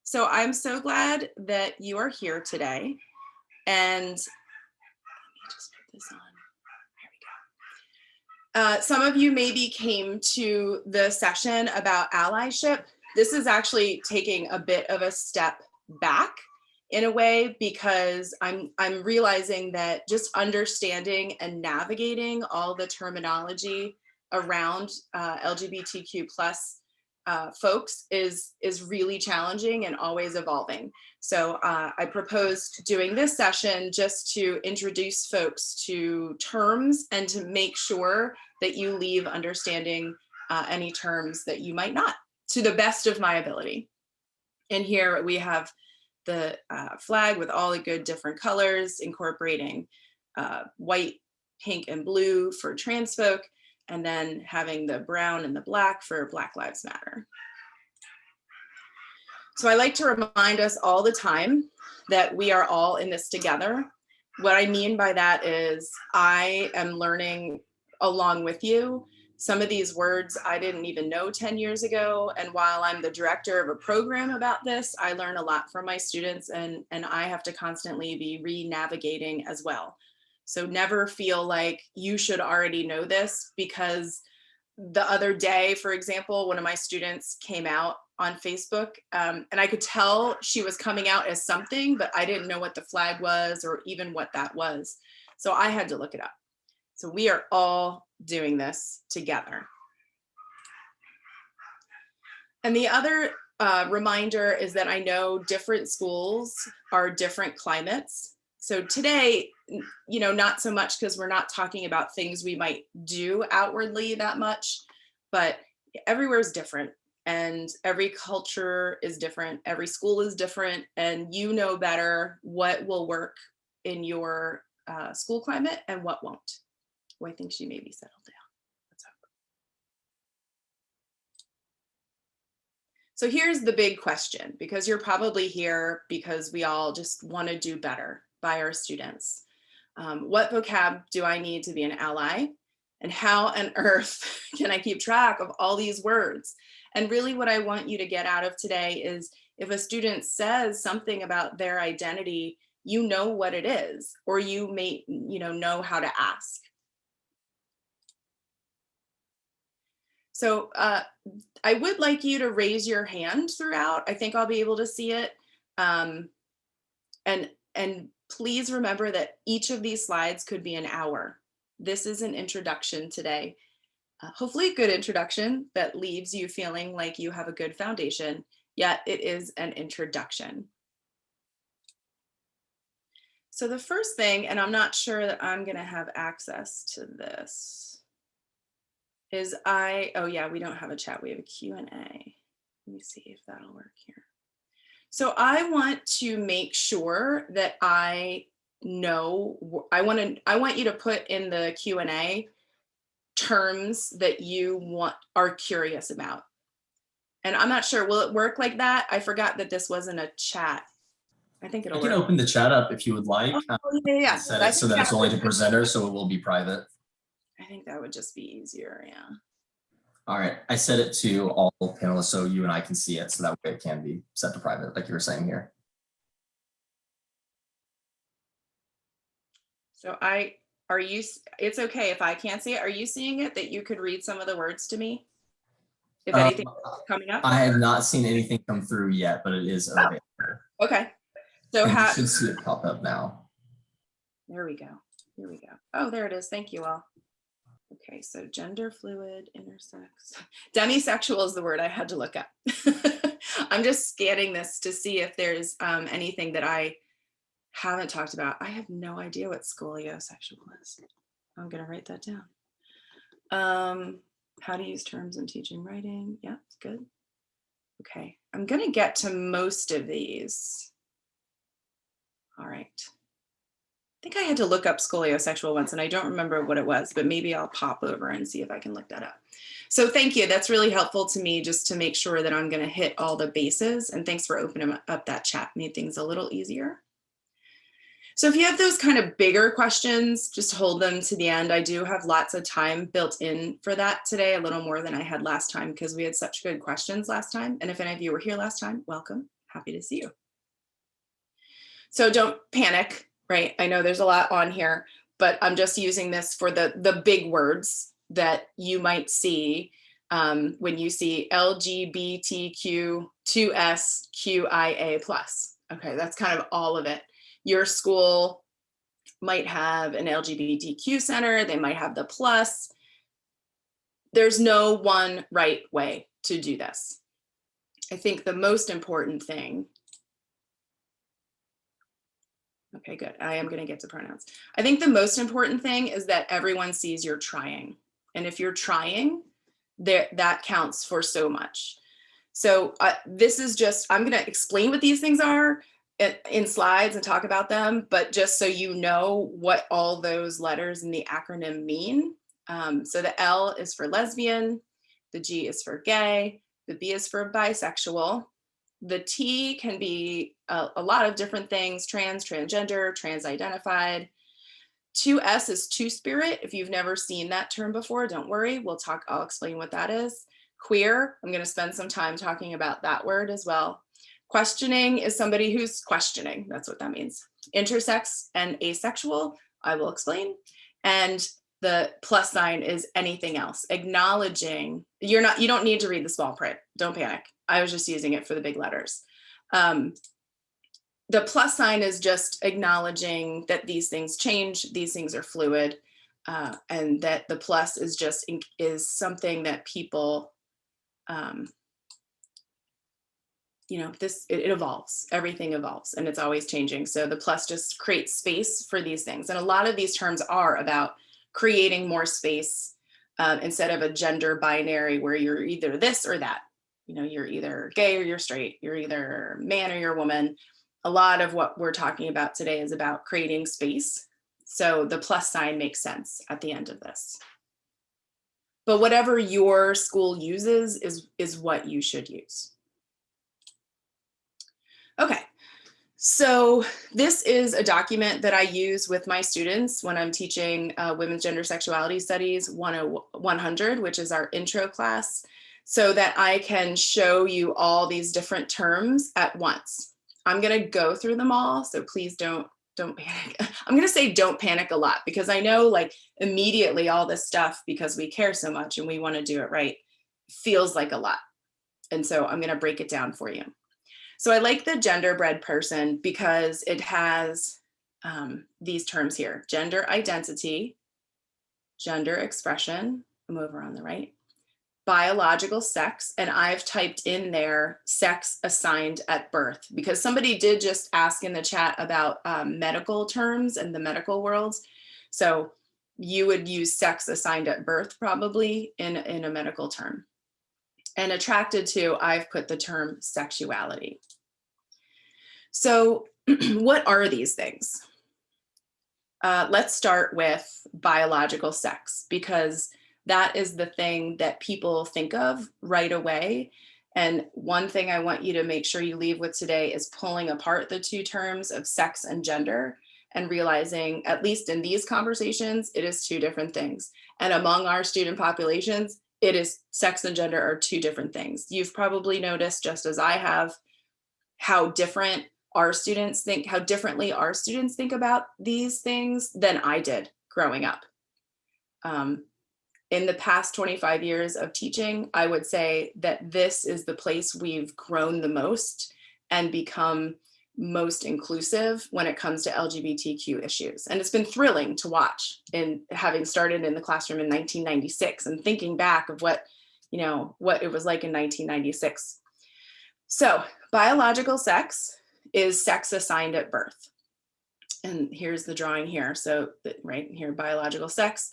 So I'm so glad that you are here today. And let me just put this on. There we go. Some of you maybe came to the session about allyship. This is actually taking a bit of a step back in a way, because I'm realizing that just understanding and navigating all the terminology around LGBTQ plus folks is really challenging and always evolving. So I proposed doing this session just to introduce folks to terms and to make sure that you leave understanding any terms that you might not, to the best of my ability. And here we have the flag with all the good different colors, incorporating white, pink, and blue for trans folk, and then having the brown and the black for Black Lives Matter. So I like to remind us all the time that we are all in this together. What I mean by that is I am learning along with you. Some of these words I didn't even know 10 years ago. And while I'm the director of a program about this, I learn a lot from my students, and I have to constantly be re-navigating as well. So never feel like you should already know this, because the other day, for example, one of my students came out on Facebook and I could tell she was coming out as something, but I didn't know what the flag was or even what that was. So I had to look it up. So we are all doing this together. And the other reminder is that I know different schools are different climates. So today, you know, not so much because we're not talking about things we might do outwardly that much, but everywhere is different and every culture is different. Every school is different, and you know better what will work in your school climate and what won't. Oh, I think she may be settled down. Let's hope. So here's the big question, because you're probably here because we all just want to do better by our students. What vocab do I need to be an ally? And how on earth can I keep track of all these words? And really what I want you to get out of today is, if a student says something about their identity, you know what it is, or you may know how to ask. So I would like you to raise your hand throughout. I think I'll be able to see it. And please remember that each of these slides could be an hour. This is an introduction today. Hopefully a good introduction that leaves you feeling like you have a good foundation, yet it is an introduction. So the first thing, and I'm not sure that I'm gonna have access to this, is oh yeah, we don't have a chat, we have a Q&A. Let me see if that'll work here. So I want to make sure that I know, I want you to put in the Q&A terms that you are curious about. And I'm not sure, will it work like that? I forgot that this wasn't a chat. I think it'll work. I can open the chat up if you would like. Yeah. Set it so that it's only to presenters, so it will be private. I think that would just be easier, yeah. All right, I set it to all panelists so you and I can see it, so that way it can be set to private, like you were saying here. So it's okay if I can't see it. Are you seeing it, that you could read some of the words to me? If anything coming up? I have not seen anything come through yet, but it is available. Okay. So you should see it pop up now. There we go. Here we go. Oh, there it is. Thank you all. Okay, so gender fluid, intersex. Demisexual is the word I had to look up. I'm just scanning this to see if there's anything that I haven't talked about. I have no idea what scoliosexual is. I'm gonna write that down. How to use terms in teaching writing. Yeah, it's good. Okay, I'm gonna get to most of these. All right. I think I had to look up scoliosexual once and I don't remember what it was, but maybe I'll pop over and see if I can look that up. So thank you. That's really helpful to me, just to make sure that I'm going to hit all the bases. And thanks for opening up that chat, made things a little easier. So if you have those kind of bigger questions, just hold them to the end. I do have lots of time built in for that today, a little more than I had last time because we had such good questions last time. And if any of you were here last time, welcome. Happy to see you. So don't panic, right? I know there's a lot on here, but I'm just using this for the big words that you might see when you see LGBTQ2SQIA+. Okay, that's kind of all of it. Your school might have an LGBTQ center, they might have the plus. There's no one right way to do this. I think the most important thing, okay, good, I am gonna get to pronouns. I think the most important thing is that everyone sees you're trying. And if you're trying, that counts for so much. So this is just, I'm gonna explain what these things are in slides and talk about them, but just so you know what all those letters in the acronym mean. So the L is for lesbian, the G is for gay, the B is for bisexual. The T can be a lot of different things: trans, transgender, trans-identified. 2S is two-spirit. If you've never seen that term before, don't worry, I'll explain what that is. Queer, I'm gonna spend some time talking about that word as well. Questioning is somebody who's questioning, that's what that means. Intersex and asexual, I will explain. And the plus sign is anything else, acknowledging, you don't need to read the small print, don't panic. I was just using it for the big letters. The plus sign is just acknowledging that these things change, these things are fluid, and that the plus is something that people, it evolves, everything evolves and it's always changing. So the plus just creates space for these things. And a lot of these terms are about creating more space instead of a gender binary where you're either this or that. You're either gay or you're straight, you're either man or you're woman. A lot of what we're talking about today is about creating space. So the plus sign makes sense at the end of this. But whatever your school uses is what you should use. Okay, so this is a document that I use with my students when I'm teaching Women's Gender Sexuality Studies 100, which is our intro class, so that I can show you all these different terms at once. I'm gonna go through them all, so please don't panic. I'm gonna say don't panic a lot because I know like immediately all this stuff, because we care so much and we wanna do it right, feels like a lot. And so I'm gonna break it down for you. So I like the genderbread person because it has these terms here: gender identity, gender expression, I'm over on the right, biological sex, and I've typed in there sex assigned at birth because somebody did just ask in the chat about medical terms and the medical world. So you would use sex assigned at birth probably in a medical term. And attracted to, I've put the term sexuality. So what are these things? Let's start with biological sex, because that is the thing that people think of right away. And one thing I want you to make sure you leave with today is pulling apart the two terms of sex and gender and realizing, at least in these conversations, it is two different things. And among our student populations, it is sex and gender are two different things. You've probably noticed, just as I have, how differently our students think about these things than I did growing up. In the past 25 years of teaching, I would say that this is the place we've grown the most and become most inclusive when it comes to LGBTQ issues. And it's been thrilling to watch, in having started in the classroom in 1996 and thinking back of what it was like in 1996. So biological sex is sex assigned at birth. And here's the drawing here. So right here, biological sex.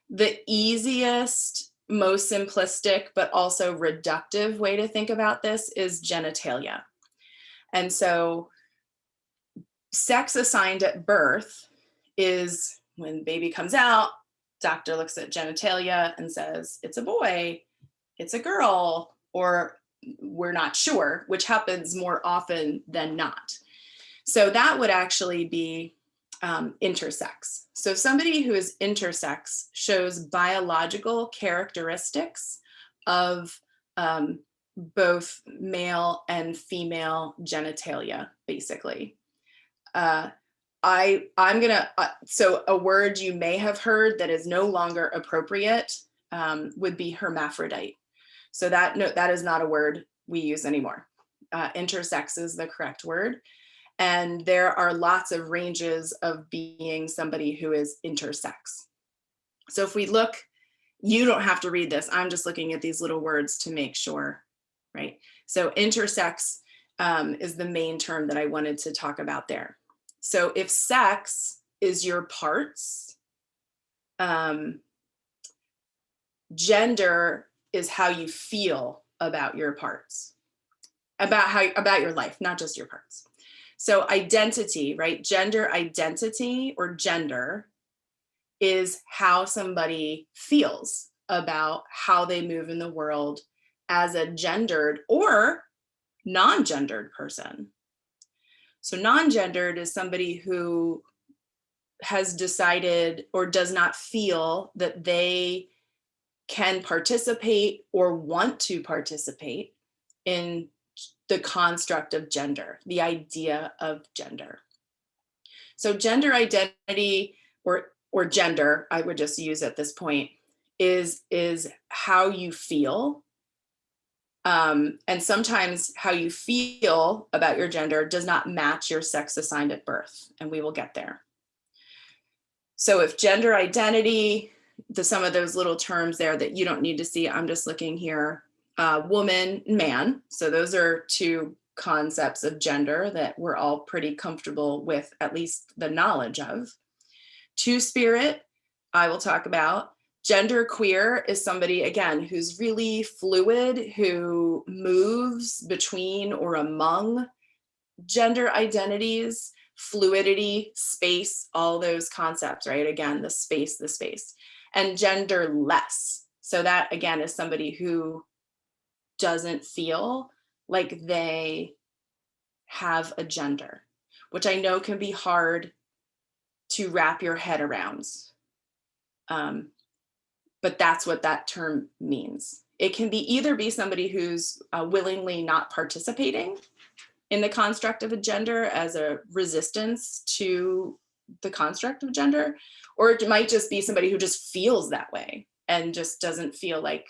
The easiest, most simplistic, but also reductive way to think about this is genitalia. And so sex assigned at birth is when baby comes out, doctor looks at genitalia and says, it's a boy, it's a girl, or we're not sure, which happens more often than not. So that would actually be intersex. So somebody who is intersex shows biological characteristics of both male and female genitalia, basically. I'm gonna, so a word you may have heard that is no longer appropriate would be hermaphrodite. So that, no, that is not a word we use anymore. Intersex is the correct word. And there are lots of ranges of being somebody who is intersex. So if we look, you don't have to read this. I'm just looking at these little words to make sure, right? So intersex is the main term that I wanted to talk about there. So if sex is your parts, gender is how you feel about your parts, about your life, not just your parts. So identity, right? Gender identity or gender is how somebody feels about how they move in the world as a gendered or non-gendered person. So non-gendered is somebody who has decided or does not feel that they can participate or want to participate in the construct of gender, the idea of gender. So gender identity or gender, I would just use at this point, is how you feel. And sometimes how you feel about your gender does not match your sex assigned at birth, and we will get there. So if gender identity, some of those little terms there that you don't need to see, I'm just looking here, woman, man. So those are two concepts of gender that we're all pretty comfortable with, at least the knowledge of. Two-spirit, I will talk about. Gender queer is somebody, again, who's really fluid, who moves between or among gender identities, fluidity, space, all those concepts, right? Again, the space. And genderless. So that, again, is somebody who doesn't feel like they have a gender, which I know can be hard to wrap your head around. But that's what that term means. It can be either be somebody who's willingly not participating in the construct of a gender as a resistance to the construct of gender, or it might just be somebody who just feels that way and just doesn't feel like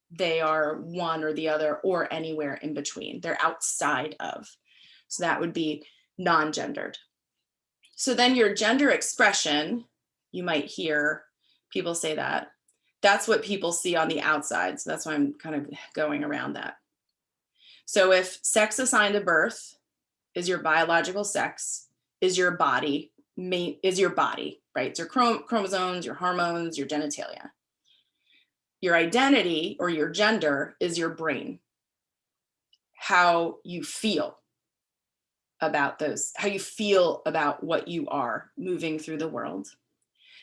they are one or the other or anywhere in between. They're outside of. So that would be non-gendered. So then your gender expression, you might hear people say that. That's what people see on the outside. So that's why I'm kind of going around that. So if sex assigned at birth is your biological sex, is your body, right? It's your chromosomes, your hormones, your genitalia. Your identity or your gender is your brain, how you feel about those, how you feel about what you are moving through the world.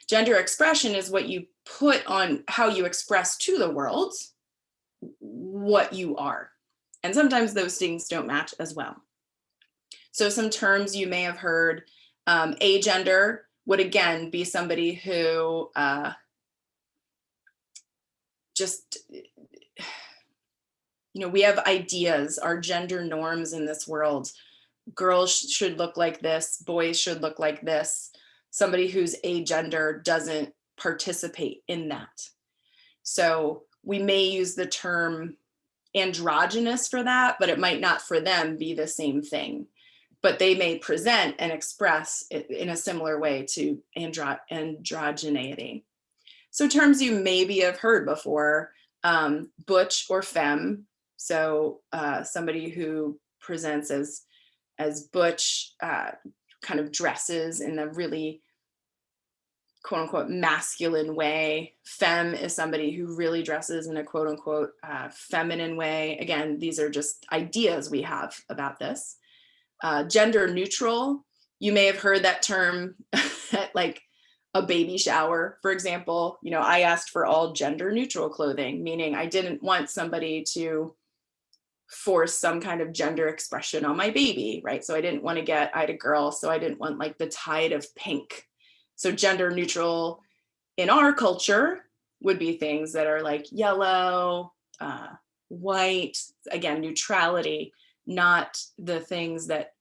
Gender expression is what you put on how you express to the world what you are. And sometimes those things don't match as well. So some terms you may have heard, agender would again be somebody who just, we have ideas, our gender norms in this world. Girls should look like this, boys should look like this. Somebody who's agender doesn't participate in that. So we may use the term androgynous for that, but it might not for them be the same thing. But they may present and express it in a similar way to androgeneity. So terms you maybe have heard before, butch or femme. So somebody who presents as butch, kind of dresses in a really quote unquote masculine way. Femme is somebody who really dresses in a quote unquote feminine way. Again, these are just ideas we have about this. Gender neutral, you may have heard that term at like a baby shower, for example. I asked for all gender neutral clothing, meaning I didn't want somebody to force some kind of gender expression on my baby, right? So I didn't want to get, I had a girl, so I didn't want like the tide of pink. So gender neutral in our culture would be things that are like yellow, white, again, neutrality, not the things that,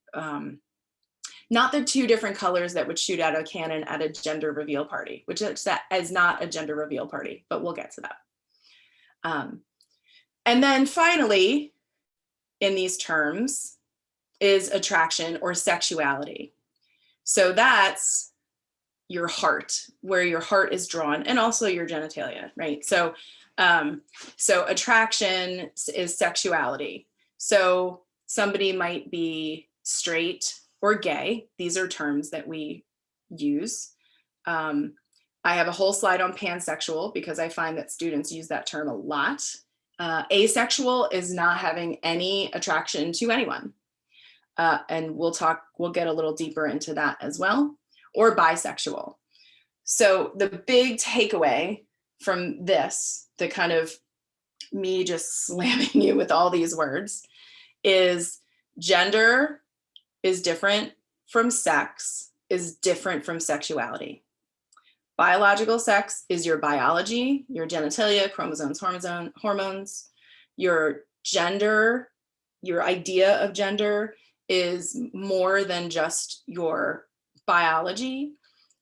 not the two different colors that would shoot out a cannon at a gender reveal party, which is not a gender reveal party, but we'll get to that. And then finally, in these terms, is attraction or sexuality. So that's your heart, where your heart is drawn, and also your genitalia, right? So, so attraction is sexuality. So somebody might be straight or gay. These are terms that we use. I have a whole slide on pansexual because I find that students use that term a lot. Asexual is not having any attraction to anyone. And we'll get a little deeper into that as well. Or bisexual. So the big takeaway from this, the kind of me just slamming you with all these words, is gender is different from sex, is different from sexuality. Biological sex is your biology, your genitalia, chromosomes, hormones. Your gender, your idea of gender is more than just your biology.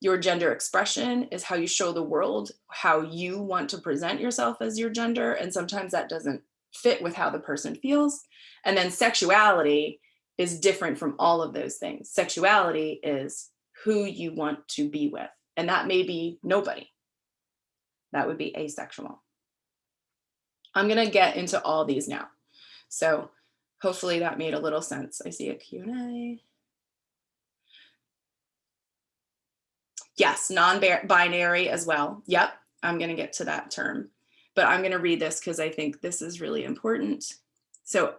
Your gender expression is how you show the world how you want to present yourself as your gender, and sometimes that doesn't fit with how the person feels. And then sexuality is different from all of those things. Sexuality is who you want to be with, and that may be nobody. That would be asexual. I'm going to get into all these now, so hopefully that made a little sense. I see a Q&A. Yes, non-binary as well. Yep, I'm going to get to that term, but I'm going to read this because I think this is really important. So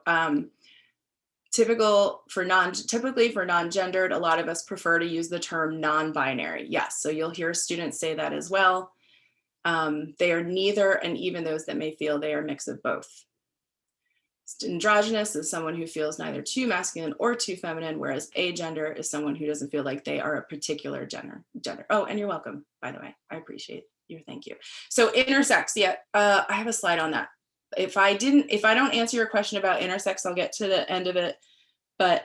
typically for non-gendered, a lot of us prefer to use the term non-binary. Yes, so you'll hear students say that as well. They are neither, and even those that may feel they are a mix of both. Androgynous is someone who feels neither too masculine or too feminine, whereas agender is someone who doesn't feel like they are a particular gender. Oh, and you're welcome, by the way. I appreciate your thank you. So intersex, yeah, I have a slide on that. If I don't answer your question about intersex, I'll get to the end of it. But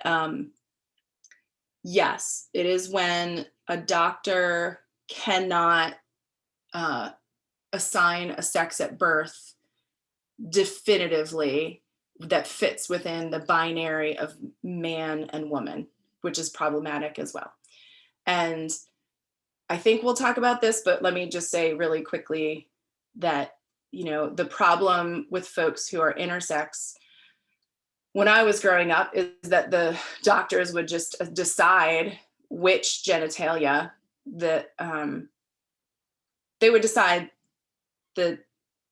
yes, it is when a doctor cannot assign a sex at birth definitively that fits within the binary of man and woman, which is problematic as well. And I think we'll talk about this, but let me just say really quickly that, you know, the problem with folks who are intersex when I was growing up is that the doctors would just decide which genitalia that they would decide the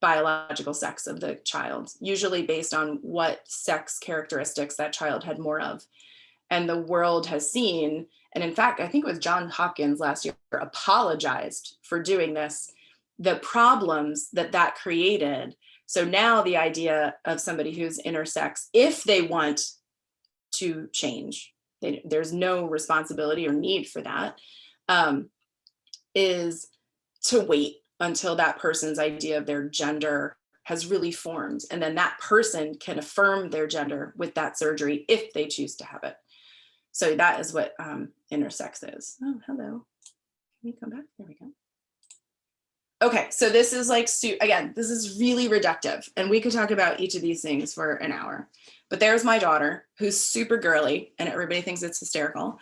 biological sex of the child, usually based on what sex characteristics that child had more of. And the world has seen, and in fact, I think it was John Hopkins last year apologized for doing this, the problems that created. So now the idea of somebody who's intersex, if they want to change, there's no responsibility or need for that, is to wait until that person's idea of their gender has really formed. And then that person can affirm their gender with that surgery if they choose to have it. So that is what intersex is. Oh, hello. Can you come back? There we go. Okay, so this is like, again, this is really reductive, and we could talk about each of these things for an hour. But there's my daughter, who's super girly, and everybody thinks it's hysterical.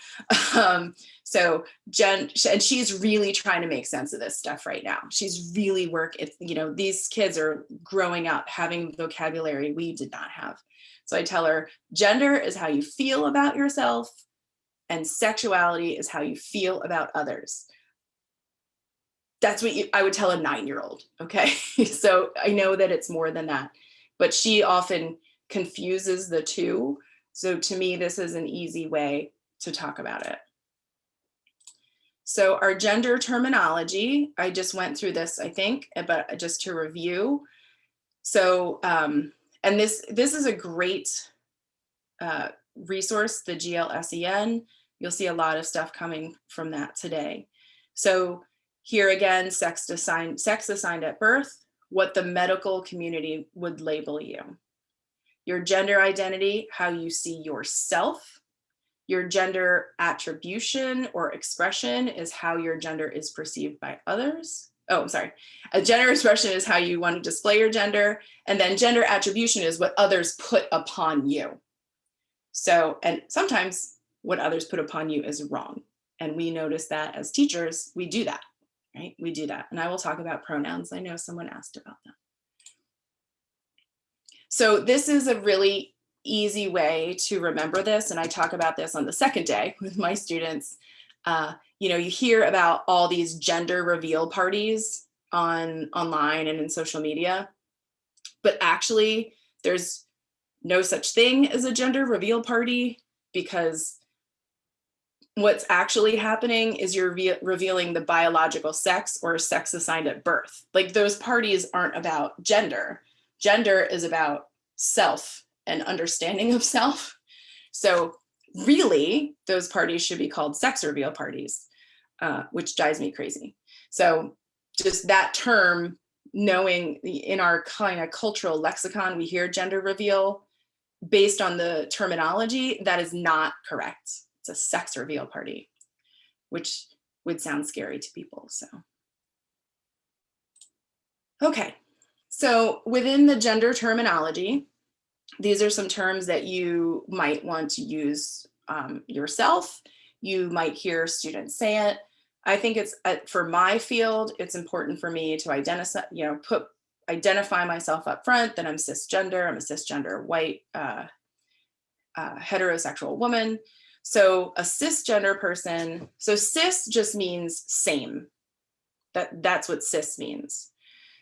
So Jen, and she's really trying to make sense of this stuff right now. She's really you know, these kids are growing up having vocabulary we did not have. So I tell her, gender is how you feel about yourself, and sexuality is how you feel about others. That's what I would tell a 9-year-old, okay? So I know that it's more than that, but she often confuses the two. So to me, this is an easy way to talk about it. So our gender terminology, I just went through this, I think, but just to review. So And this is a great resource, the GLSEN. You'll see a lot of stuff coming from that today. So here again, sex assigned at birth, what the medical community would label you. Your gender identity, how you see yourself. Your gender attribution or expression is how your gender is perceived by others. Oh, I'm sorry. A gender expression is how you want to display your gender. And then gender attribution is what others put upon you. So, and sometimes what others put upon you is wrong. And we notice that as teachers, we do that, right? We do that. And I will talk about pronouns. I know someone asked about that. So this is a really easy way to remember this. And I talk about this on the second day with my students. You know, you hear about all these gender reveal parties online and in social media, but actually there's no such thing as a gender reveal party, because what's actually happening is you're revealing the biological sex or sex assigned at birth. Like, those parties aren't about gender. Gender is about self and understanding of self. So really, those parties should be called sex reveal parties, which drives me crazy. So just that term, knowing in our kind of cultural lexicon, we hear gender reveal. Based on the terminology, that is not correct. It's a sex reveal party, which would sound scary to people. So, okay. So within the gender terminology, these are some terms that you might want to use yourself. You might hear students say it. I think it's, for my field, it's important for me to identify myself up front that I'm cisgender. I'm a cisgender white heterosexual woman. So a cisgender person, so cis just means same. That's what cis means.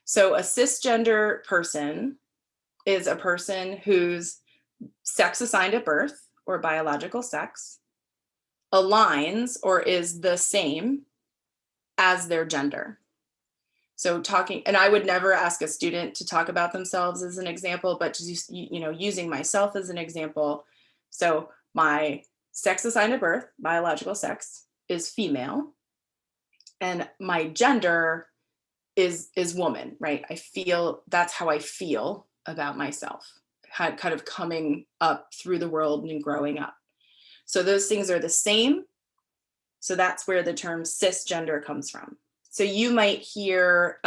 So a cisgender person is a person whose sex assigned at birth or biological sex aligns or is the same as their gender. So and I would never ask a student to talk about themselves as an example, but just, using myself as an example. So my sex assigned at birth, biological sex, is female, and my gender is woman, right? That's how I feel about myself, kind of coming up through the world and growing up. So those things are the same. So that's where the term cisgender comes from. So you might hear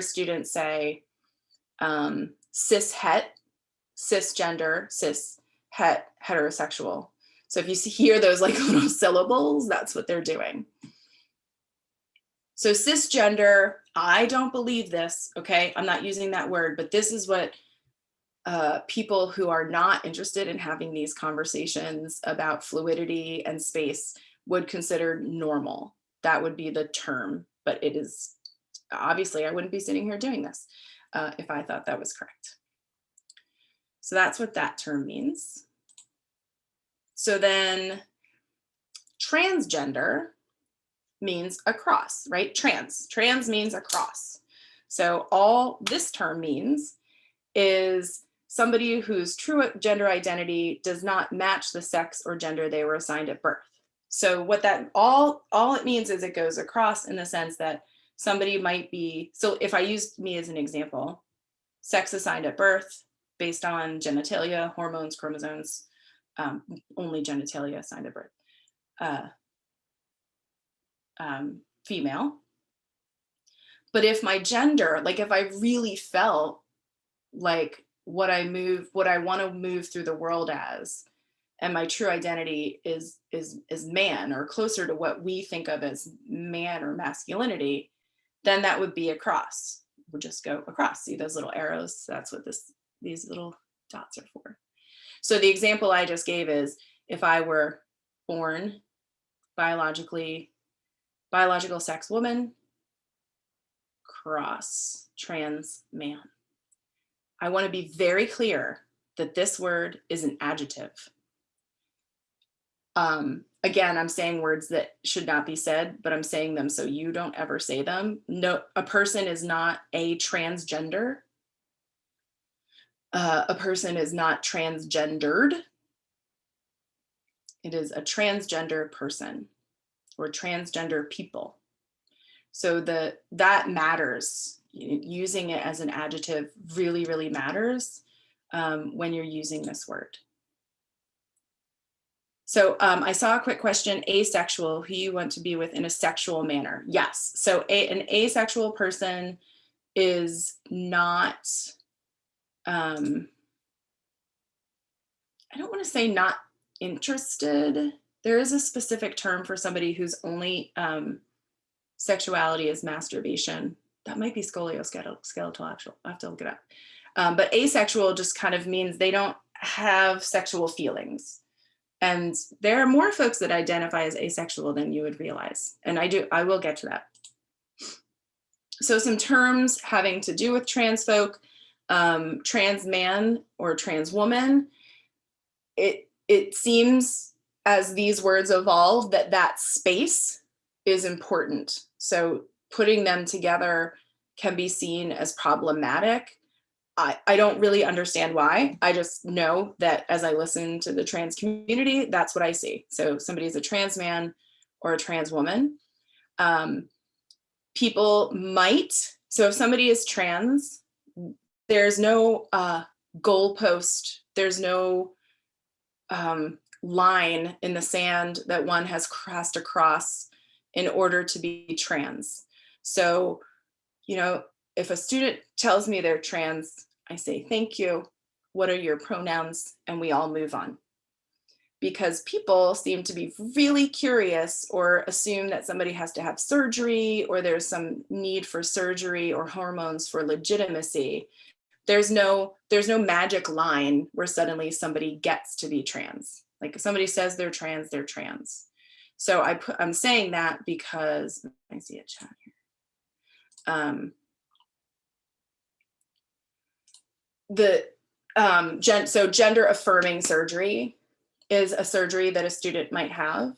students say cishet, cisgender, cishet, heterosexual. So if you hear those like little syllables, that's what they're doing. So cisgender, I don't believe this, okay? I'm not using that word, but this is what people who are not interested in having these conversations about fluidity and space would consider normal. That would be the term, but it is, obviously I wouldn't be sitting here doing this if I thought that was correct. So that's what that term means. So then transgender means across, right? Trans means across. So all this term means is somebody whose true gender identity does not match the sex or gender they were assigned at birth. So what that all it means is it goes across, in the sense that somebody might be, so if I used me as an example, sex assigned at birth based on genitalia, hormones, chromosomes, only genitalia assigned at birth, female. But if my gender, like if I really felt like what I want to move through the world as, and my true identity is man, or closer to what we think of as man or masculinity, then that would be a cross. We'll just go across. See those little arrows? That's what these little dots are for. So the example I just gave is, if I were born biological sex woman, cross trans man. I want to be very clear that this word is an adjective. Again, I'm saying words that should not be said, but I'm saying them so you don't ever say them. No, a person is not a transgender. A person is not transgendered. It is a transgender person or transgender people. So that matters. Using it as an adjective really, really matters when you're using this word. So I saw a quick question, asexual, who you want to be with in a sexual manner. Yes, so an asexual person is not, I don't want to say not interested. There is a specific term for somebody whose only sexuality is masturbation. That might be scolioskeletal, actually. I have to look it up. But asexual just kind of means they don't have sexual feelings. And there are more folks that identify as asexual than you would realize. And I will get to that. So some terms having to do with trans folk, trans man or trans woman. It seems as these words evolve that space is important. So putting them together can be seen as problematic. I don't really understand why. I just know that as I listen to the trans community, that's what I see. So somebody is a trans man or a trans woman. People might, so if somebody is trans, there's no goalpost, there's no line in the sand that one has crossed across in order to be trans. So, if a student tells me they're trans, I say, thank you. What are your pronouns? And we all move on. Because people seem to be really curious or assume that somebody has to have surgery or there's some need for surgery or hormones for legitimacy. There's no magic line where suddenly somebody gets to be trans. Like if somebody says they're trans, they're trans. So I'm saying that because I see a chat here. So gender affirming surgery is a surgery that a student might have,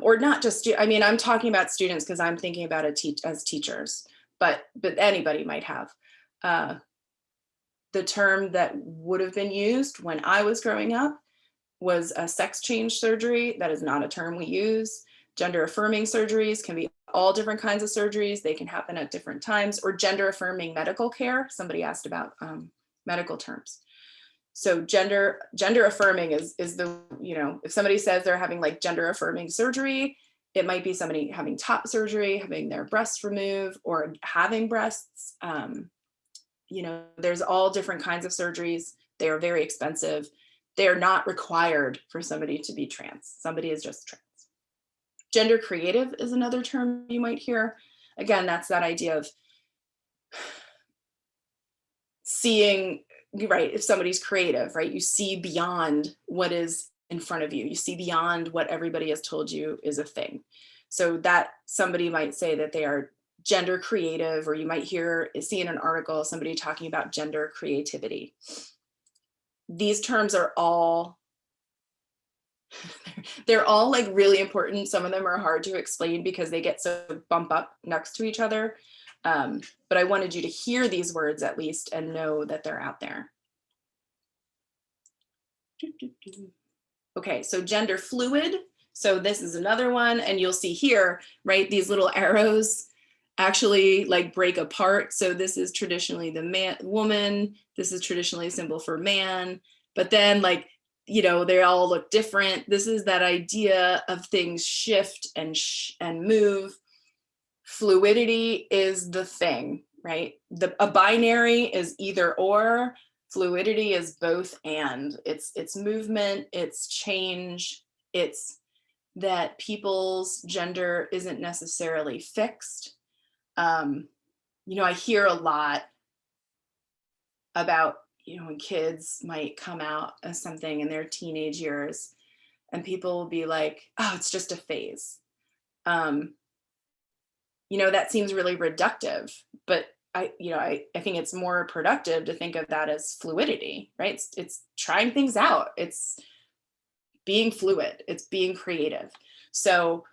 or not just, I'm talking about students because I'm thinking about it as teachers, but anybody might have. The term that would have been used when I was growing up was a sex change surgery. That is not a term we use. Gender affirming surgeries can be all different kinds of surgeries. They can happen at different times, or gender affirming medical care. Somebody asked about medical terms. So gender affirming is the, if somebody says they're having like gender affirming surgery, it might be somebody having top surgery, having their breasts removed, or having breasts. There's all different kinds of surgeries. They are very expensive. They are not required for somebody to be trans. Somebody is just trans. Gender creative is another term you might hear. Again, that's that idea of seeing, right, if somebody's creative, right, you see beyond what is in front of you. You see beyond what everybody has told you is a thing. So that somebody might say that they are gender creative, or you might see in an article somebody talking about gender creativity. These terms are all, they're all like really important. Some of them are hard to explain because they get so bumped up next to each other. But I wanted you to hear these words at least and know that they're out there. Okay, so gender fluid. So this is another one, and you'll see here, right, these little arrows actually like break apart. So this is traditionally the woman, this is traditionally a symbol for man, but then like, they all look different. This is that idea of things shift and move. Fluidity is the thing, right? A binary is either or. Fluidity is both and. It's movement, it's change, it's that people's gender isn't necessarily fixed. I hear a lot about, when kids might come out as something in their teenage years, and people will be like, oh, it's just a phase. That seems really reductive, but I think it's more productive to think of that as fluidity, right? It's trying things out. It's being fluid. It's being creative. So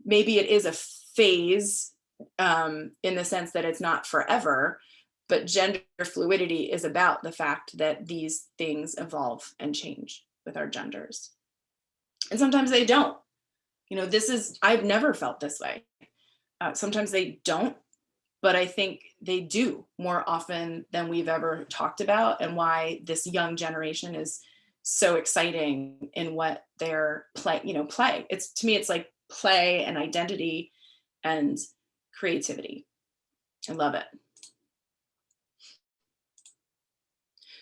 maybe it is a phase in the sense that it's not forever, But gender fluidity is about the fact that these things evolve and change with our genders. And sometimes they don't. You know, I've never felt this way. Sometimes they don't, but I think they do more often than we've ever talked about, and why this young generation is so exciting in what their play. It's, to me, it's like play and identity and creativity. I love it.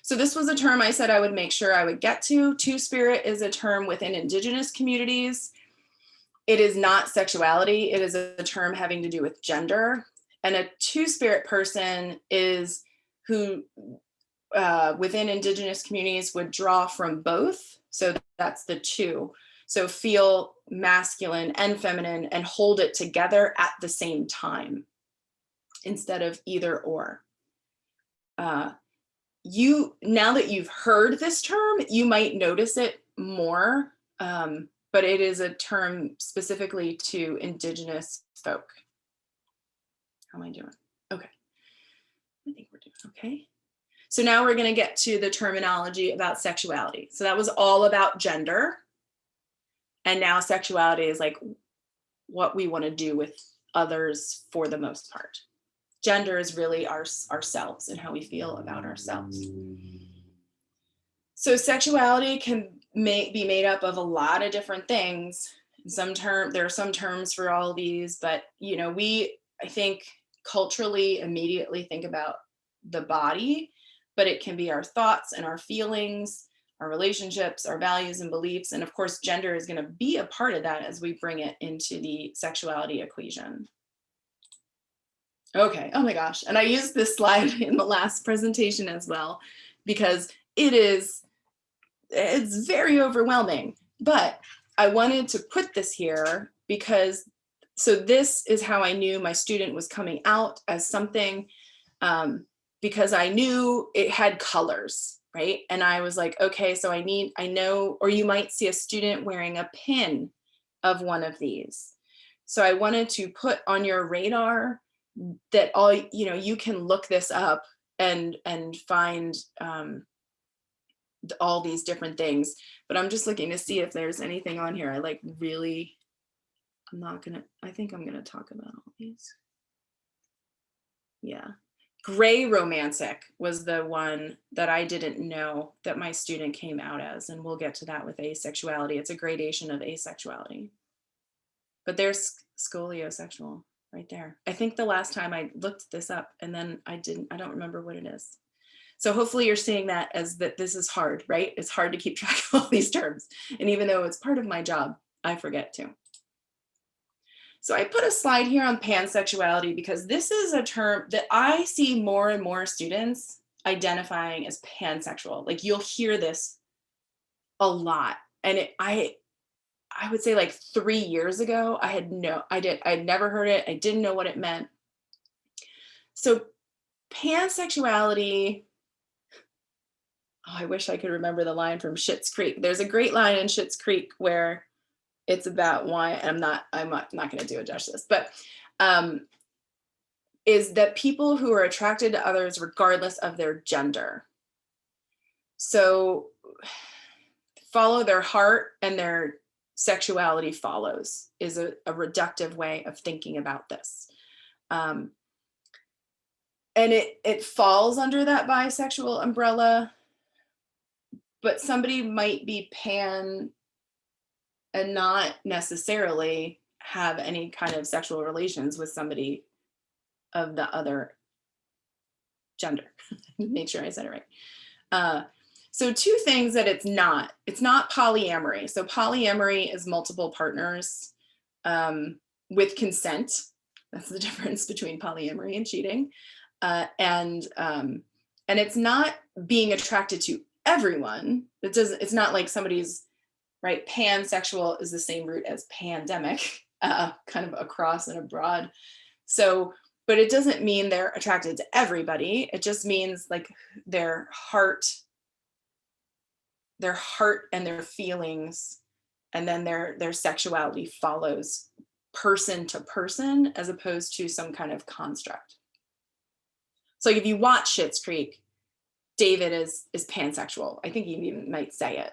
So this was a term I said I would make sure I would get to. Two-spirit is a term within Indigenous communities. It is not sexuality. It is a term having to do with gender. And a two-spirit person is who, within Indigenous communities, would draw from both. So that's the two. So feel masculine and feminine and hold it together at the same time instead of either or. Now that you've heard this term, you might notice it more, but it is a term specifically to Indigenous folk. How am I doing? Okay. I think we're doing okay. So now we're going to get to the terminology about sexuality. So that was all about gender. And now sexuality is like what we want to do with others for the most part. Gender is really ourselves and how we feel about ourselves. So sexuality can be made up of a lot of different things. There are some terms for all of these, but I think culturally immediately think about the body, but it can be our thoughts and our feelings, our relationships, our values and beliefs. And of course, gender is going to be a part of that as we bring it into the sexuality equation. Okay, oh my gosh. And I used this slide in the last presentation as well, because it's very overwhelming, but I wanted to put this here because, so this is how I knew my student was coming out as something, because I knew it had colors, right? And I was like, okay, so I know, or you might see a student wearing a pin of one of these. So I wanted to put on your radar that you can look this up and find all these different things, but I'm just looking to see if there's anything on here. I think I'm gonna talk about all these. Yeah. Gray romantic was the one that I didn't know that my student came out as, and we'll get to that with asexuality. It's a gradation of asexuality. But there's scoliosexual right there. I think the last time I looked this up and then I don't remember what it is. So hopefully you're seeing that as that this is hard, right? It's hard to keep track of all these terms. And even though it's part of my job, I forget to. So I put a slide here on pansexuality because this is a term that I see more and more students identifying as pansexual. Like you'll hear this a lot. And I would say like 3 years ago, I'd never heard it. I didn't know what it meant. So pansexuality, I wish I could remember the line from Schitt's Creek. There's a great line in Schitt's Creek where it's about why, and I'm not going to do it justice, but is that people who are attracted to others regardless of their gender. So follow their heart and their sexuality follows is a reductive way of thinking about this. And it falls under that bisexual umbrella, but somebody might be pan and not necessarily have any kind of sexual relations with somebody of the other gender. Make sure I said it right. So two things that it's not polyamory. So polyamory is multiple partners with consent. That's the difference between polyamory and cheating. And it's not being attracted to everyone. It's not like somebody's, right? Pansexual is the same root as pandemic, kind of across and abroad. So, but it doesn't mean they're attracted to everybody. It just means like their heart and their feelings, and then their sexuality follows person to person as opposed to some kind of construct. So if you watch Schitt's Creek, David is pansexual. I think he even might say it.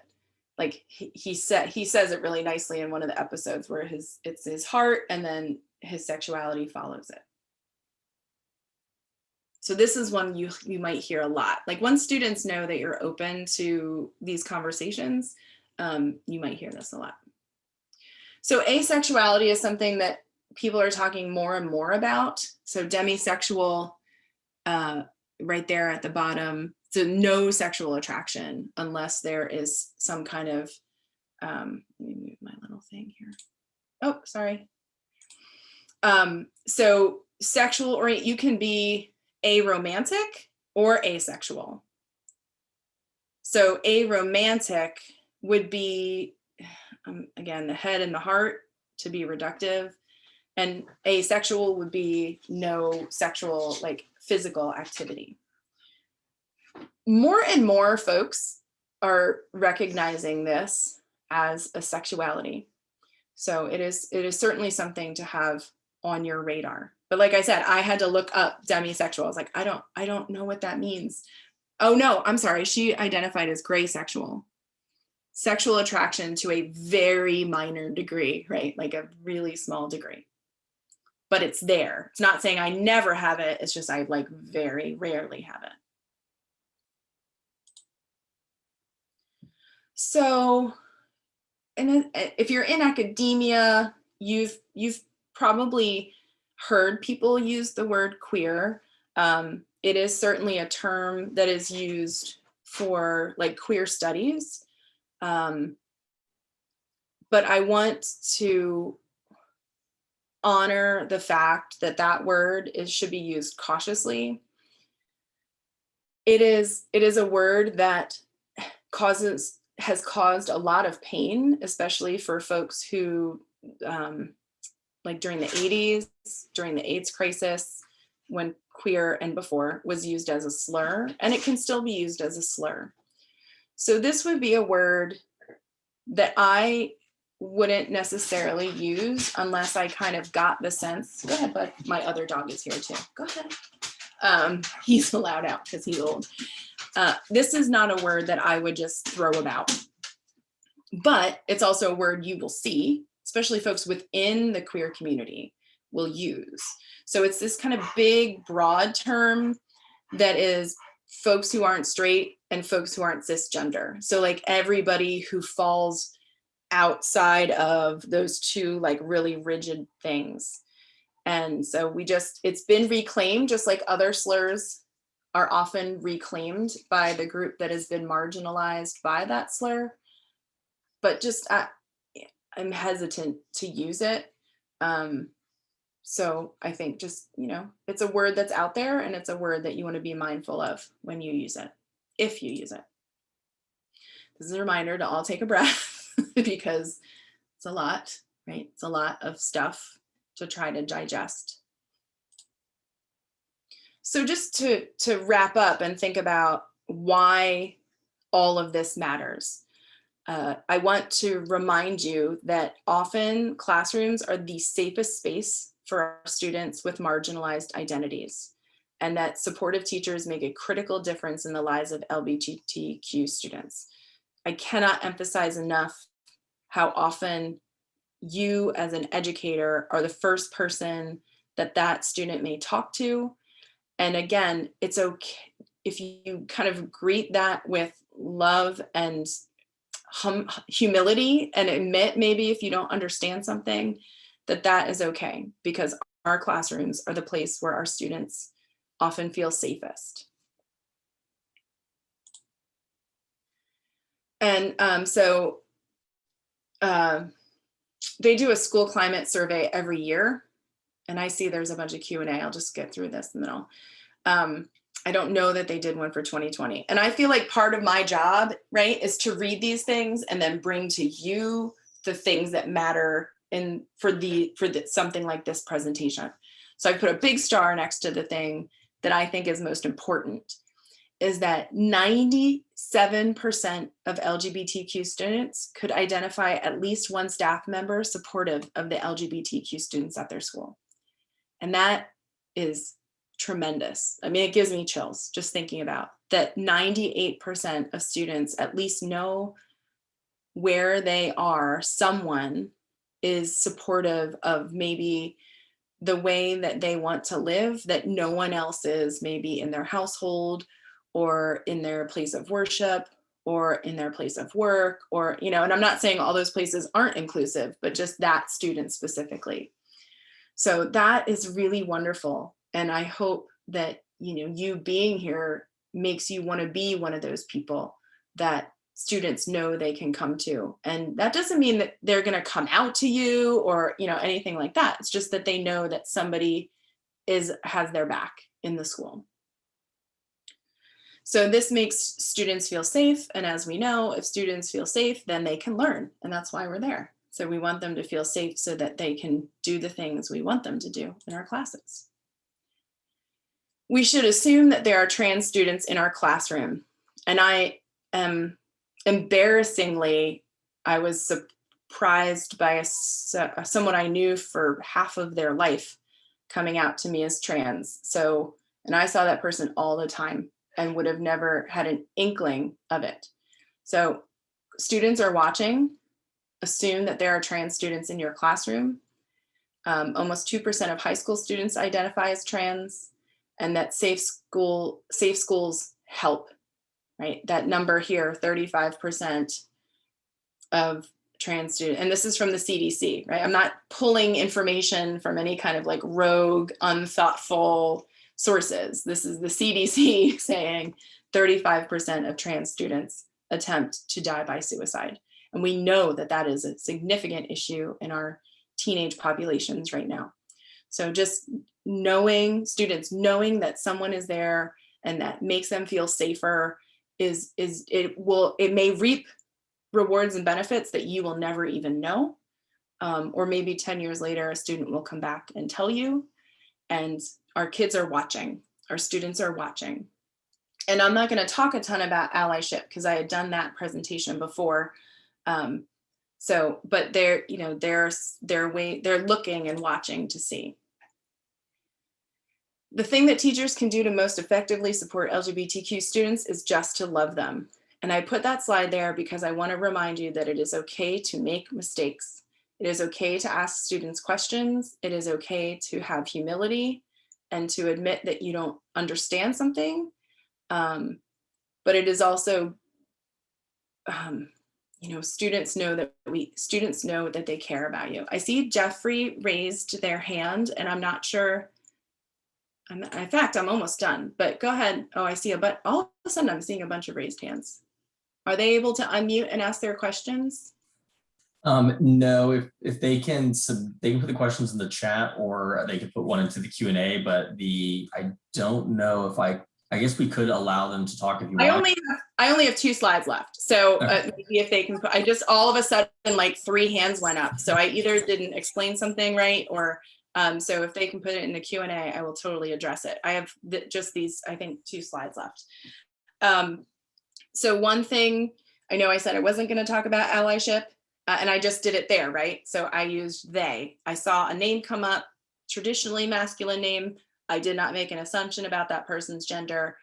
Like he says it really nicely in one of the episodes where it's his heart and then his sexuality follows it. So this is one you might hear a lot. Like once students know that you're open to these conversations, you might hear this a lot. So asexuality is something that people are talking more and more about. So demisexual, right there at the bottom. So no sexual attraction unless there is some kind of, let me move my little thing here. Oh, sorry. So sexual orient, you can be aromantic or asexual. So aromantic would be, again, the head and the heart, to be reductive, and asexual would be no sexual, like physical activity. More and more folks are recognizing this as a sexuality. So it is certainly something to have on your radar. But like I said, I had to look up demisexual. I was like, I don't know what that means. Oh no, I'm sorry. She identified as gray sexual. Sexual attraction to a very minor degree, right? Like a really small degree. But it's there. It's not saying I never have it. It's just I like very rarely have it. So, and if you're in academia, you've probably heard people use the word queer. It is certainly a term that is used for like queer studies. But I want to honor the fact that that word should be used cautiously. It is a word that has caused a lot of pain, especially for folks who, like during the 80s, during the AIDS crisis, when queer and before was used as a slur, and it can still be used as a slur. So this would be a word that I wouldn't necessarily use unless I kind of got the sense. Go ahead, bud. My other dog is here too. Go ahead. He's allowed out because he's old. This is not a word that I would just throw about, but it's also a word you will see, especially folks within the queer community will use. So it's this kind of big, broad term that is folks who aren't straight and folks who aren't cisgender. So like everybody who falls outside of those two like really rigid things. And so it's been reclaimed, just like other slurs are often reclaimed by the group that has been marginalized by that slur. But just I'm hesitant to use it. So I think just, it's a word that's out there and it's a word that you want to be mindful of when you use it, if you use it. This is a reminder to all take a breath because it's a lot, right? It's a lot of stuff to try to digest. So just to wrap up and think about why all of this matters. I want to remind you that often classrooms are the safest space for our students with marginalized identities, and that supportive teachers make a critical difference in the lives of LGBTQ students. I cannot emphasize enough how often you as an educator are the first person that student may talk to. And again, it's okay if you kind of greet that with love and humility and admit maybe if you don't understand something, that is okay, because our classrooms are the place where our students often feel safest. And they do a school climate survey every year, and I see there's a bunch of Q&A. I'll just get through this and then I don't know that they did one for 2020. And I feel like part of my job, right, is to read these things and then bring to you the things that matter for something like this presentation. So I put a big star next to the thing that I think is most important, is that 97% of LGBTQ students could identify at least one staff member supportive of the LGBTQ students at their school. And that is tremendous. I mean, it gives me chills just thinking about that. 98% of students at least know where they are, someone is supportive of maybe the way that they want to live, that no one else is, maybe in their household or in their place of worship or in their place of work, or, you know, and I'm not saying all those places aren't inclusive, but just that student specifically. So that is really wonderful. And I hope that, you know, you being here makes you want to be one of those people that students know they can come to. And that doesn't mean that they're going to come out to you or, you know, anything like that. It's just that they know that somebody has their back in the school. So this makes students feel safe. And as we know, if students feel safe, then they can learn. And that's why we're there. So we want them to feel safe so that they can do the things we want them to do in our classes. We should assume that there are trans students in our classroom. And I am embarrassingly, I was surprised by someone I knew for half of their life coming out to me as trans. So, and I saw that person all the time and would have never had an inkling of it. So students are watching. Assume that there are trans students in your classroom. Almost 2% of high school students identify as trans, and that safe schools help, right? That number here, 35% of trans students, and this is from the CDC, right? I'm not pulling information from any kind of like rogue, unthoughtful sources. This is the CDC saying 35% of trans students attempt to die by suicide. And we know that that is a significant issue in our teenage populations right now. So just knowing, students knowing that someone is there and that makes them feel safer it may reap rewards and benefits that you will never even know. Or maybe 10 years later, a student will come back and tell you, and our kids are watching, our students are watching. And I'm not going to talk a ton about allyship because I had done that presentation before. But they're, you know, they're looking and watching to see. The thing that teachers can do to most effectively support LGBTQ students is just to love them. And I put that slide there because I want to remind you that it is okay to make mistakes. It is okay to ask students questions. It is okay to have humility and to admit that you don't understand something. But it is also, you know, students know that they care about you. I see Jeffrey raised their hand, and I'm not sure. In fact, I'm almost done, but go ahead. Oh, I see all of a sudden I'm seeing a bunch of raised hands. Are they able to unmute and ask their questions? No, if they can put the questions in the chat, or they could put one into the Q&A, but I don't know if I guess we could allow them to talk if you want. I only have 2 slides left. So maybe if they can put, all of a sudden like 3 hands went up. So I either didn't explain something right, or so if they can put it in the Q&A, I will totally address it. I have just these, I think 2 slides left. So one thing, I know I said I wasn't going to talk about allyship, and I just did it there, right? So I used they. I saw a name come up, traditionally masculine name. I did not make an assumption about that person's gender,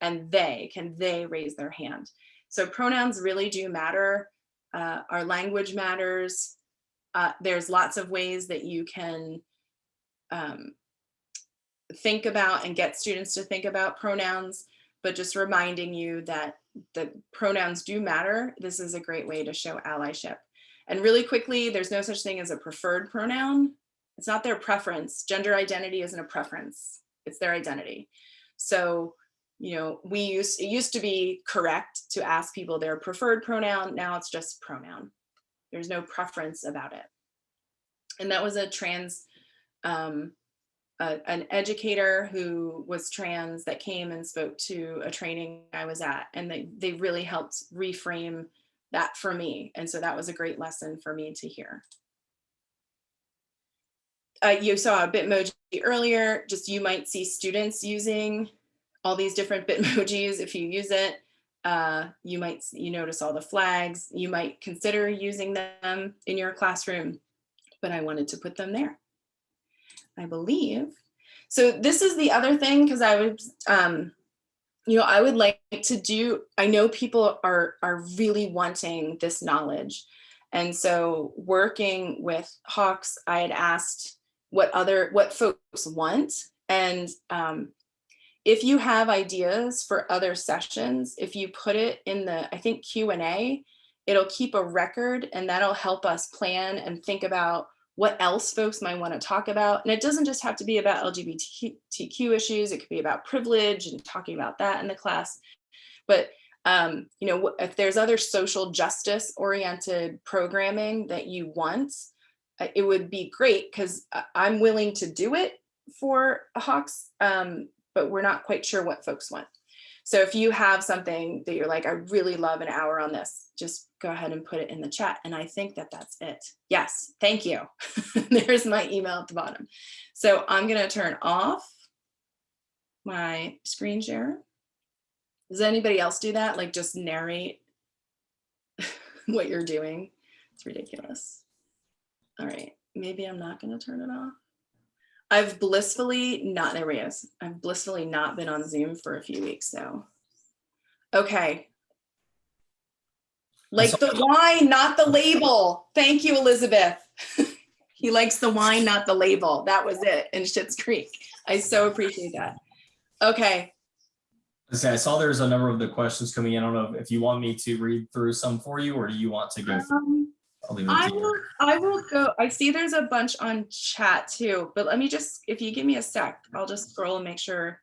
and can they raise their hand? So pronouns really do matter. Our language matters. There's lots of ways that you can think about and get students to think about pronouns, but just reminding you that the pronouns do matter. This is a great way to show allyship. And really quickly, there's no such thing as a preferred pronoun. It's not their preference. Gender identity isn't a preference. It's their identity. So, you know, it used to be correct to ask people their preferred pronoun. Now it's just pronoun. There's no preference about it. And that was a trans, an educator who was trans that came and spoke to a training I was at, and they really helped reframe that for me. And so that was a great lesson for me to hear. You saw a Bitmoji earlier. Just you might see students using all these different Bitmojis. If you use it, you notice all the flags. You might consider using them in your classroom, but I wanted to put them there. I believe So this is the other thing, because I would, I would like to do, I know people are really wanting this knowledge. And so working with Hawks, I had asked what folks want. And if you have ideas for other sessions, if you put it in the, I think Q&A, it'll keep a record, and that'll help us plan and think about what else folks might want to talk about. And it doesn't just have to be about LGBTQ issues. It could be about privilege and talking about that in the class. But if there's other social justice oriented programming that you want, it would be great, because I'm willing to do it for Hawks, but we're not quite sure what folks want. So if you have something that you're like, I really love an hour on this, just go ahead and put it in the chat. And I think that that's it. Yes, thank you. There's my email at the bottom. So I'm going to turn off my screen share. Does anybody else do that? Like just narrate what you're doing? It's ridiculous. All right, maybe I'm not going to turn it off. I've blissfully not, there he is. I've blissfully not been on Zoom for a few weeks now. Okay. Like the wine, not the label. Thank you, Elizabeth. He likes the wine, not the label. That was it in Schitt's Creek. I so appreciate that. Okay. Okay, I saw there's a number of the questions coming in. I don't know if you want me to read through some for you, or do you want to go through? I'll leave it to you. I will go. I see there's a bunch on chat too, but let me just, if you give me a sec, I'll just scroll and make sure.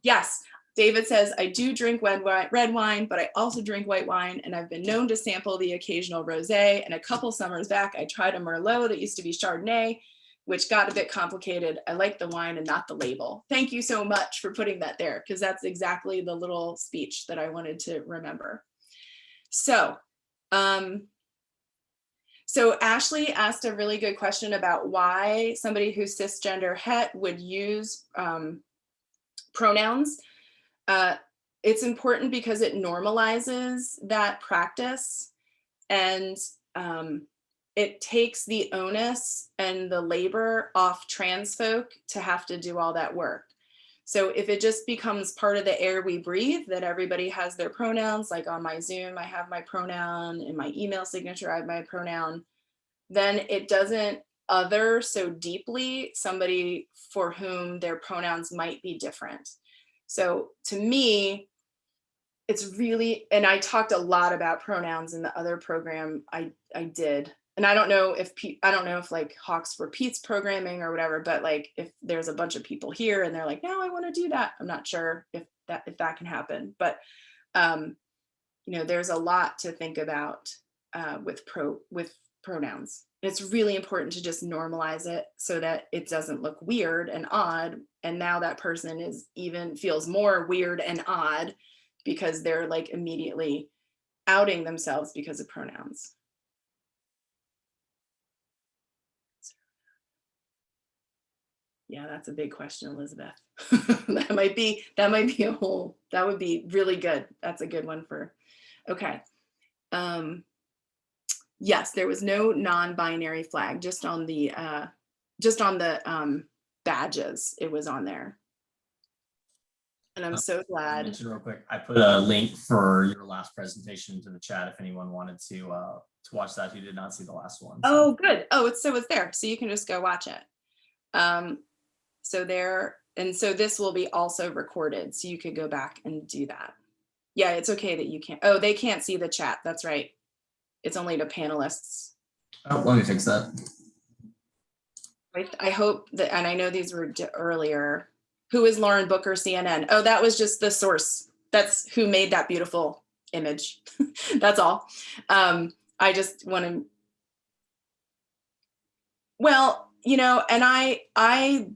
Yes, David says, I do drink red wine, but I also drink white wine, and I've been known to sample the occasional rosé. And a couple summers back, I tried a Merlot that used to be Chardonnay, which got a bit complicated. I like the wine and not the label. Thank you so much for putting that there, because that's exactly the little speech that I wanted to remember. So, so Ashley asked a really good question about why somebody who's cisgender het would use pronouns. It's important because it normalizes that practice, and it takes the onus and the labor off trans folk to have to do all that work. So if it just becomes part of the air we breathe, that everybody has their pronouns, like on my Zoom, I have my pronoun, in my email signature, I have my pronoun, then it doesn't other so deeply somebody for whom their pronouns might be different. So to me, it's really, and I talked a lot about pronouns in the other program I did. And I don't know if like Hawks for Pete's programming or whatever, but like if there's a bunch of people here and they're like, no, I want to do that. I'm not sure if that can happen, but there's a lot to think about with pronouns. It's really important to just normalize it so that it doesn't look weird and odd. And now that person feels more weird and odd because they're like immediately outing themselves because of pronouns. Yeah, that's a big question, Elizabeth. that might be that would be really good. That's a good one for, okay. Yes, there was no non-binary flag, just on the badges, it was on there. And I'm so glad. Real quick, I put a link for your last presentation to the chat if anyone wanted to watch that who did not see the last one. So. Oh, good. Oh, it's there, so you can just go watch it. So this will be also recorded, so you could go back and do that. Yeah, it's okay that you can't. Oh, they can't see the chat. That's right. It's only to panelists. Oh, let me fix that. I hope that, and I know these were earlier. Who is Lauren Booker, CNN? Oh, that was just the source. That's who made that beautiful image. That's all. I just want to, well, and I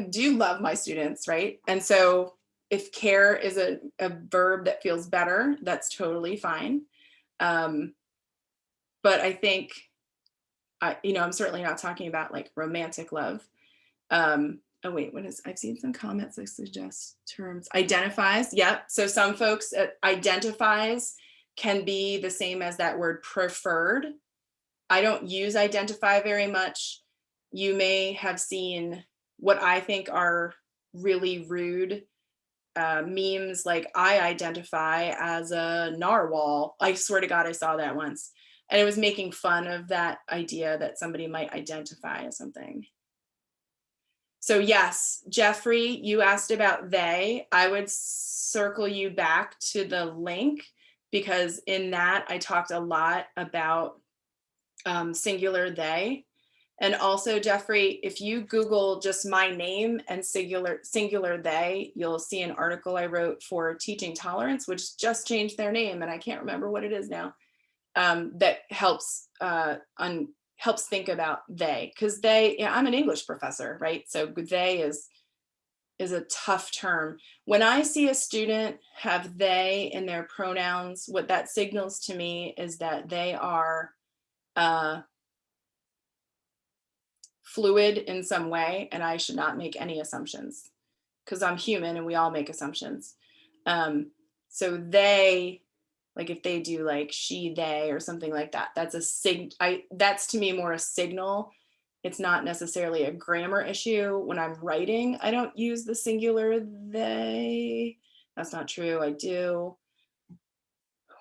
do love my students, right? And so if care is a verb that feels better, that's totally fine. But I think, I'm certainly not talking about like romantic love. Oh wait, I've seen some comments that suggest terms. Identifies, yep. So some folks, identifies can be the same as that word preferred. I don't use identify very much. You may have seen what I think are really rude memes, like I identify as a narwhal. I swear to God, I saw that once. And it was making fun of that idea that somebody might identify as something. So yes, Jeffrey, you asked about they. I would circle you back to the link, because in that I talked a lot about singular they. And also, Jeffrey, if you Google just my name and singular they, you'll see an article I wrote for Teaching Tolerance, which just changed their name, and I can't remember what it is now. That helps helps think about they, because they. Yeah, I'm an English professor, right? So they is a tough term. When I see a student have they in their pronouns, what that signals to me is that they are fluid in some way, and I should not make any assumptions, because I'm human and we all make assumptions. So they, like if they do like she, they, or something like that, that's that's to me more a signal. It's not necessarily a grammar issue. When I'm writing, I don't use the singular they. That's not true. I do.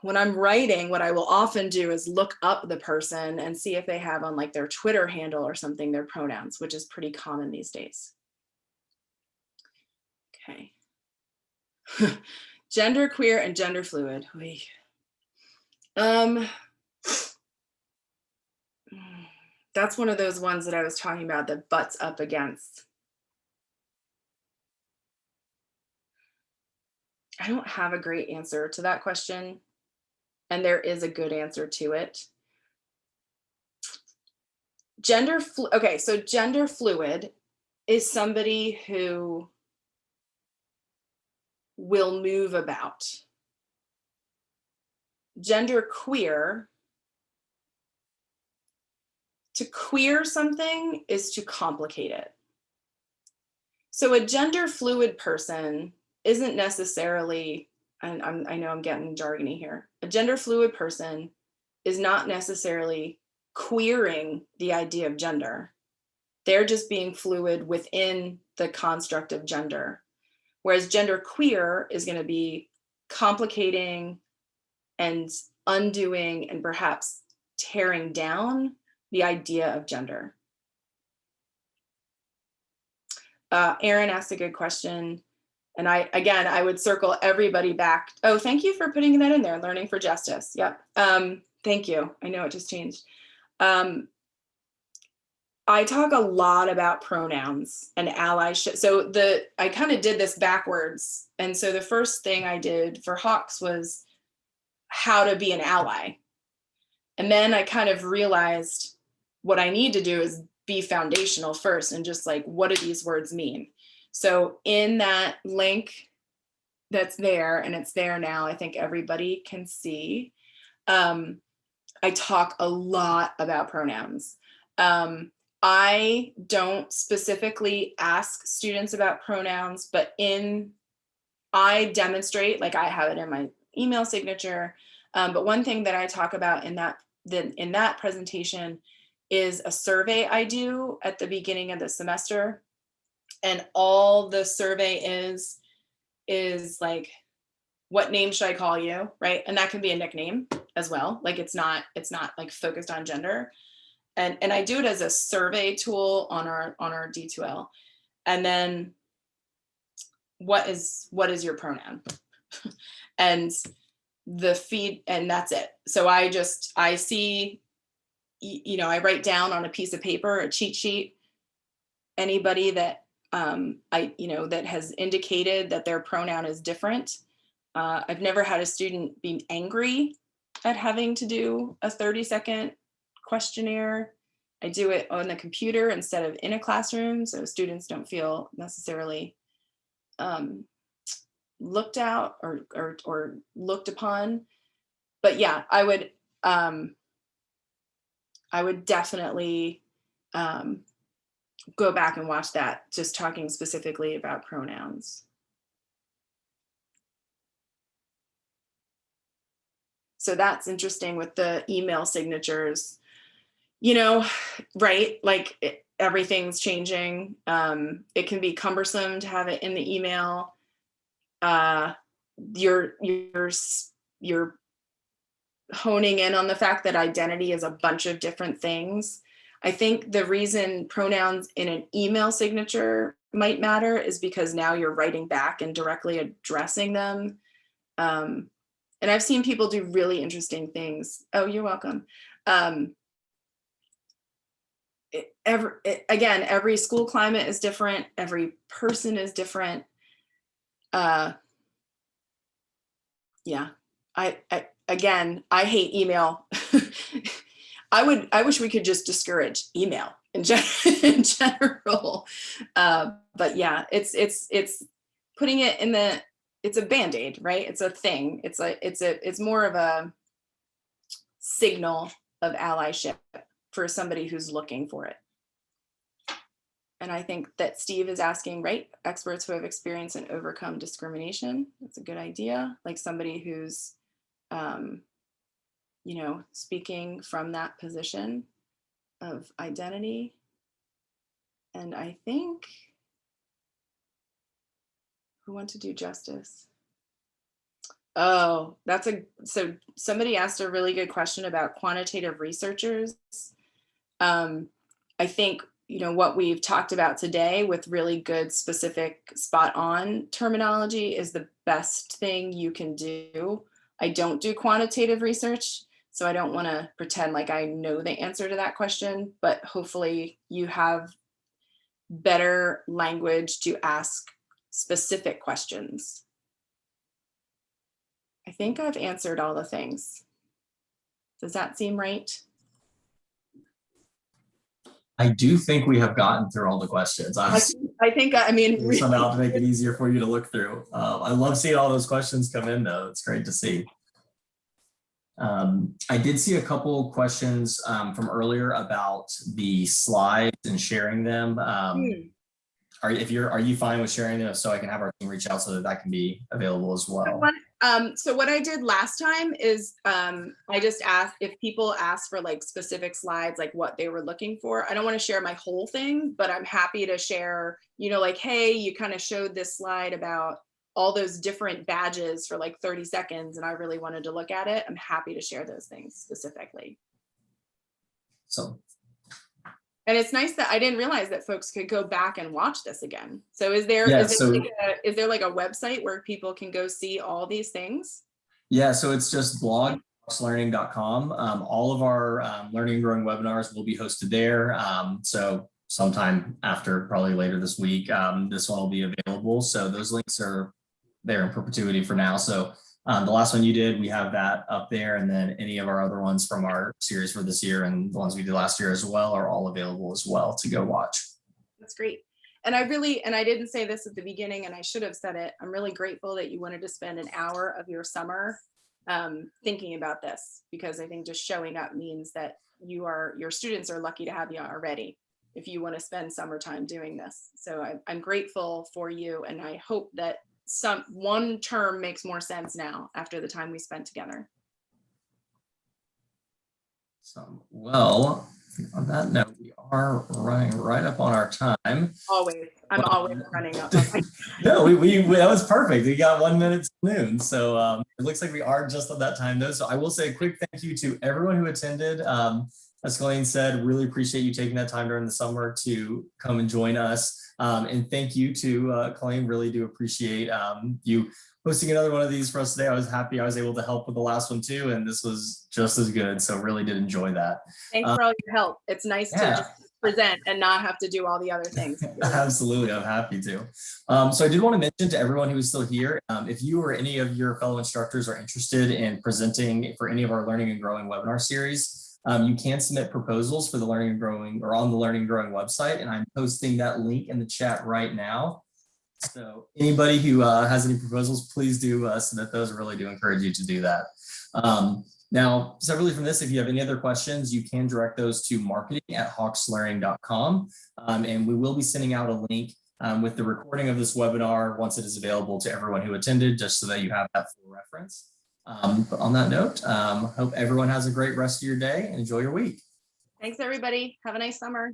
When I'm writing, what I will often do is look up the person and see if they have on like their Twitter handle or something, their pronouns, which is pretty common these days. Okay. Gender queer and gender fluid. That's one of those ones that I was talking about that butts up against. I don't have a great answer to that question, and there is a good answer to it. Okay, so gender fluid is somebody who will move about. Gender queer, to queer something is to complicate it. So a gender fluid person isn't necessarily, and I know I'm getting jargony here, a gender fluid person is not necessarily queering the idea of gender. They're just being fluid within the construct of gender. Whereas gender queer is going to be complicating and undoing and perhaps tearing down the idea of gender. Aaron asked a good question. And I would circle everybody back. Oh, thank you for putting that in there, learning for justice. Yep. Thank you. I know it just changed. I talk a lot about pronouns and allyship. So I kind of did this backwards. And so the first thing I did for Hawks was how to be an ally. And then I kind of realized what I need to do is be foundational first, and just like, what do these words mean? So in that link that's there, and it's there now, I think everybody can see, I talk a lot about pronouns. I don't specifically ask students about pronouns, but I demonstrate, like I have it in my email signature. But one thing that I talk about in that presentation is a survey I do at the beginning of the semester. And all the survey is like, what name should I call you, right? And that can be a nickname as well. Like it's not like focused on gender. And I do it as a survey tool on our D2L. And then what is your pronoun? And the feed, and that's it. So I see, I write down on a piece of paper, a cheat sheet, anybody that that has indicated that their pronoun is different. I've never had a student be angry at having to do a 30-second questionnaire. I do it on the computer instead of in a classroom, so students don't feel necessarily looked out or looked upon. But yeah, I would definitely go back and watch that, just talking specifically about pronouns. So that's interesting with the email signatures, right? Like everything's changing. It can be cumbersome to have it in the email. You're honing in on the fact that identity is a bunch of different things. I think the reason pronouns in an email signature might matter is because now you're writing back and directly addressing them. And I've seen people do really interesting things. Oh, you're welcome. Again, every school climate is different. Every person is different. Yeah, I hate email. I wish we could just discourage email in general. But yeah, it's putting it in the, it's a Band-Aid, right? It's a thing. It's more of a signal of allyship for somebody who's looking for it. And I think that Steve is asking, right? Experts who have experienced and overcome discrimination. That's a good idea. Like somebody who's, speaking from that position of identity. And I think, who want to do justice? Oh, so somebody asked a really good question about quantitative researchers. I think, what we've talked about today with really good, specific, spot on terminology is the best thing you can do. I don't do quantitative research, so I don't want to pretend like I know the answer to that question, but hopefully you have better language to ask specific questions. I think I've answered all the things. Does that seem right? I do think we have gotten through all the questions. I think, really, somehow to make it easier for you to look through. I love seeing all those questions come in, though. It's great to see. I did see a couple questions from earlier about the slides and sharing them. Are you fine with sharing them so I can have our team reach out so that can be available as well? So what I did last time is I just asked if people asked for like specific slides, like what they were looking for. I don't want to share my whole thing, but I'm happy to share, like, hey, you kind of showed this slide about all those different badges for like 30 seconds and I really wanted to look at it. I'm happy to share those things specifically. And it's nice that I didn't realize that folks could go back and watch this again. So is there like a website where people can go see all these things? Yeah, so it's just blog.learning.com. All of our Learning and Growing webinars will be hosted there. So sometime after, probably later this week, this one will be available. So those links are there in perpetuity for now. So the last one you did, we have that up there, and then any of our other ones from our series for this year and the ones we did last year as well are all available as well to go watch. That's great. And I didn't say this at the beginning and I should have said it, I'm really grateful that you wanted to spend an hour of your summer thinking about this, because I think just showing up means that your students are lucky to have you already if you want to spend summertime doing this. So I'm grateful for you, and I hope that one term makes more sense now after the time we spent together. So, well, on that note, we are running right up on our time. Always. I'm always running up. No, that was perfect. We got 1 minute to noon. So it looks like we are just on that time though. So I will say a quick thank you to everyone who attended. As Colleen said, really appreciate you taking that time during the summer to come and join us. And thank you to Colleen, really do appreciate you hosting another one of these for us today. I was happy I was able to help with the last one too, and this was just as good. So really did enjoy that. Thanks for all your help. It's nice to just present and not have to do all the other things. Absolutely, I'm happy to. So I did want to mention to everyone who is still here, if you or any of your fellow instructors are interested in presenting for any of our Learning and Growing webinar series, you can submit proposals for the Learning and Growing or on the Learning and Growing website, and I'm posting that link in the chat right now. So anybody who has any proposals, please do submit those. I really do encourage you to do that. Now, separately from this, if you have any other questions, you can direct those to marketing@hawkslearning.com, and we will be sending out a link with the recording of this webinar once it is available to everyone who attended, just so that you have that for reference. But on that note, hope everyone has a great rest of your day and enjoy your week. Thanks, everybody. Have a nice summer.